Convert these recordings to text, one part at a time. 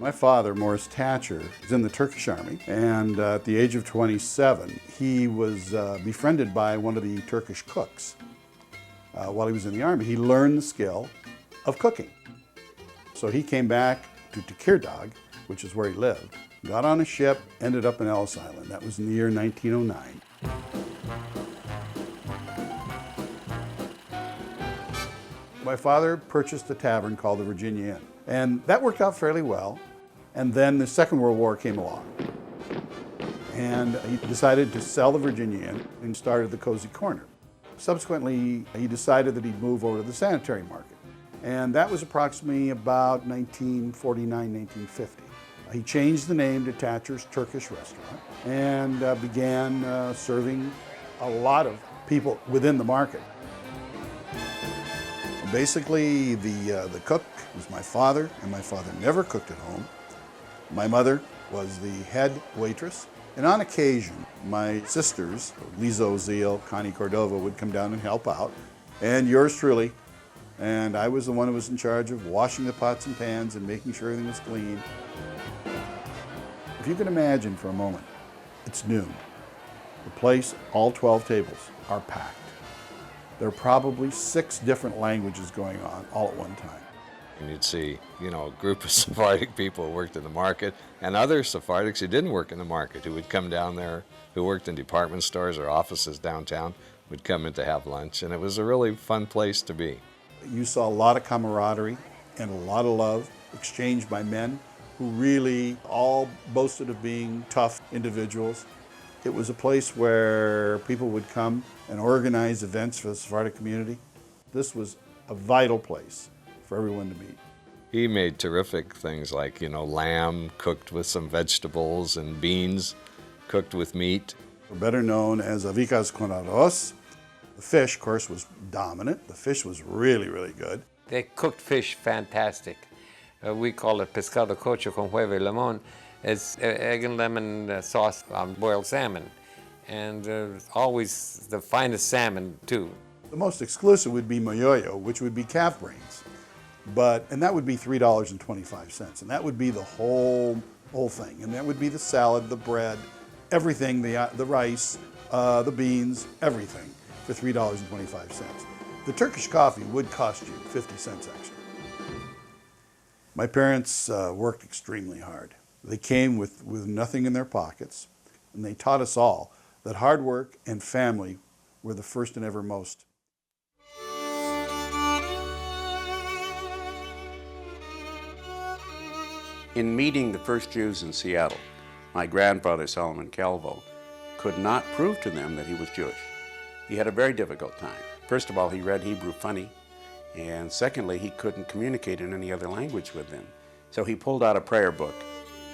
My father, Morris Tacher, was in the Turkish army, and at the age of 27, he was befriended by one of the Turkish cooks. While he was in the army, he learned the skill of cooking. So he came back to Tacher, which is where he lived, got on a ship, ended up in Ellis Island. That was in the year 1909. My father purchased a tavern called the Virginia Inn, and that worked out fairly well. And then the Second World War came along, and he decided to sell the Virginia Inn and started the Cozy Corner. Subsequently, he decided that he'd move over to the Sanitary Market, and that was approximately about 1949, 1950. He changed the name to Tacher's Turkish Restaurant and began serving a lot of people within the market. Basically, the cook was my father, and my father never cooked at home. My mother was the head waitress, and on occasion, my sisters, Lisa Oziel, Connie Cordova, would come down and help out, and yours truly. And I was the one who was in charge of washing the pots and pans and making sure everything was clean. If you can imagine for a moment, it's noon. The place, all 12 tables, are packed. There are probably 6 different languages going on all at one time. And you'd see, a group of Sephardic people who worked in the market and other Sephardics who didn't work in the market, who would come down there, who worked in department stores or offices downtown, would come in to have lunch. And it was a really fun place to be. You saw a lot of camaraderie and a lot of love exchanged by men who really all boasted of being tough individuals. It was a place where people would come and organize events for the Sephardic community. This was a vital place for everyone to meet. He made terrific things like, lamb cooked with some vegetables and beans cooked with meat. Better known as avicas con arroz. The fish, of course, was dominant. The fish was really, really good. They cooked fish fantastic. We call it pescado cocho con huevo y limón. It's egg and lemon sauce on boiled salmon. And always the finest salmon, too. The most exclusive would be moyoyo, which would be calf brains. And that would be $3.25. And that would be the whole thing. And that would be the salad, the bread, everything, the rice, the beans, everything for $3.25. The Turkish coffee would cost you 50 cents extra. My parents worked extremely hard. They came with nothing in their pockets, and they taught us all that hard work and family were the first and evermost. In meeting the first Jews in Seattle, my grandfather, Solomon Calvo, could not prove to them that he was Jewish. He had a very difficult time. First of all, he read Hebrew funny, and secondly, he couldn't communicate in any other language with them. So he pulled out a prayer book,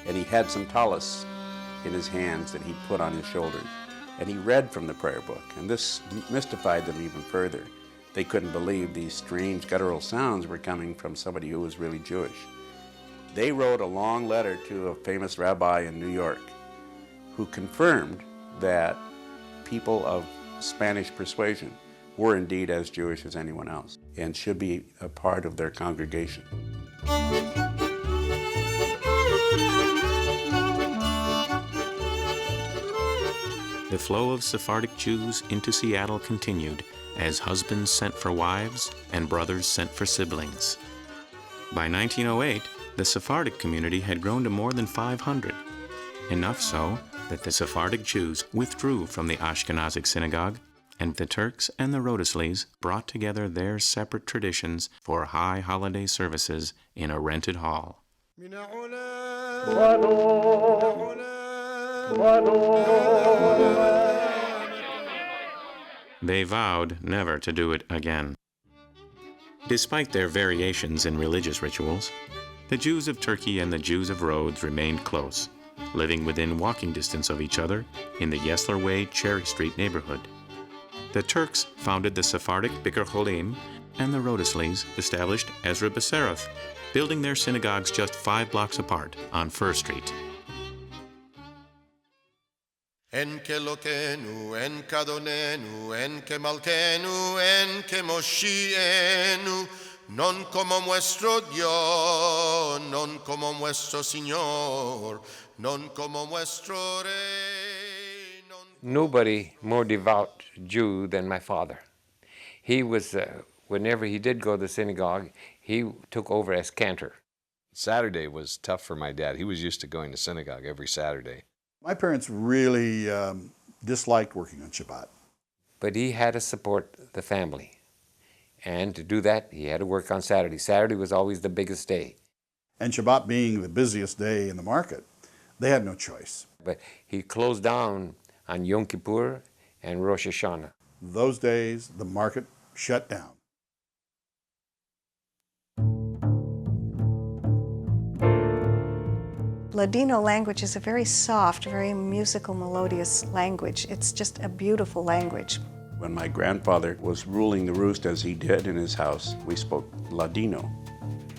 and he had some tallis in his hands that he put on his shoulders. And he read from the prayer book, and this mystified them even further. They couldn't believe these strange guttural sounds were coming from somebody who was really Jewish. They wrote a long letter to a famous rabbi in New York who confirmed that people of Spanish persuasion were indeed as Jewish as anyone else and should be a part of their congregation. The flow of Sephardic Jews into Seattle continued as husbands sent for wives and brothers sent for siblings. By 1908, the Sephardic community had grown to more than 500, enough so that the Sephardic Jews withdrew from the Ashkenazic synagogue, and the Turks and the Rhodesleys brought together their separate traditions for high holiday services in a rented hall. They vowed never to do it again. Despite their variations in religious rituals, the Jews of Turkey and the Jews of Rhodes remained close, living within walking distance of each other in the Yesler Way, Cherry Street neighborhood. The Turks founded the Sephardic Bikur Cholim, and the Rhodesleys established Ezra B'Sereth, building their synagogues just 5 blocks apart on Fur Street. En kelokenu, en kadonenu, en kemalkenu, en kemoshienu, non como nuestro Dios, non como nuestro Señor, non como nuestro Rey. Nobody more devout Jew than my father. He was, whenever he did go to the synagogue, he took over as cantor. Saturday was tough for my dad. He was used to going to synagogue every Saturday. My parents really disliked working on Shabbat. But he had to support the family. And to do that, he had to work on Saturday. Saturday was always the biggest day. And Shabbat being the busiest day in the market, they had no choice. But he closed down on Yom Kippur and Rosh Hashanah. Those days, the market shut down. Ladino language is a very soft, very musical, melodious language. It's just a beautiful language. When my grandfather was ruling the roost as he did in his house, we spoke Ladino.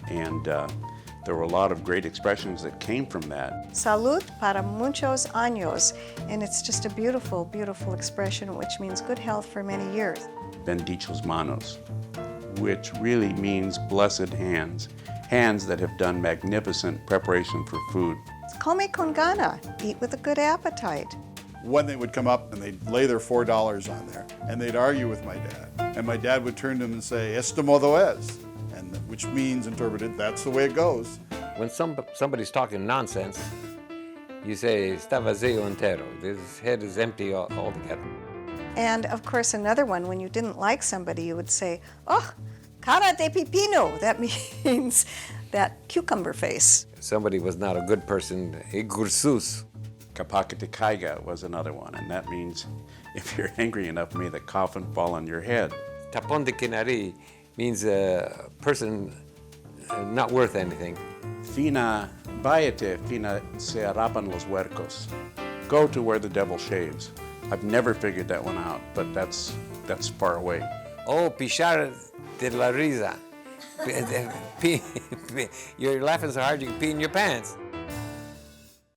And there were a lot of great expressions that came from that. Salud para muchos años. And it's just a beautiful, beautiful expression, which means good health for many years. Bendichos manos, which really means blessed hands, hands that have done magnificent preparation for food. Come con gana, eat with a good appetite. When they would come up and they'd lay their $4 on there, and they'd argue with my dad. And my dad would turn to them and say, "Esto modo es," and which means, interpreted, that's the way it goes. When somebody's talking nonsense, you say, "Está vacío entero." His head is empty altogether. And of course, another one, when you didn't like somebody, you would say, "Oh, cara de pepino." That means that cucumber face. Somebody was not a good person, a gursus. Kapaka de kaiga was another one, and that means if you're angry enough, may the coffin fall on your head. Tapón de quinari means a person not worth anything. Fina, váyate, fina se arrapan los huercos. Go to where the devil shaves. I've never figured that one out, but that's far away. Oh, pichar de la risa. You're laughing so hard you can pee in your pants.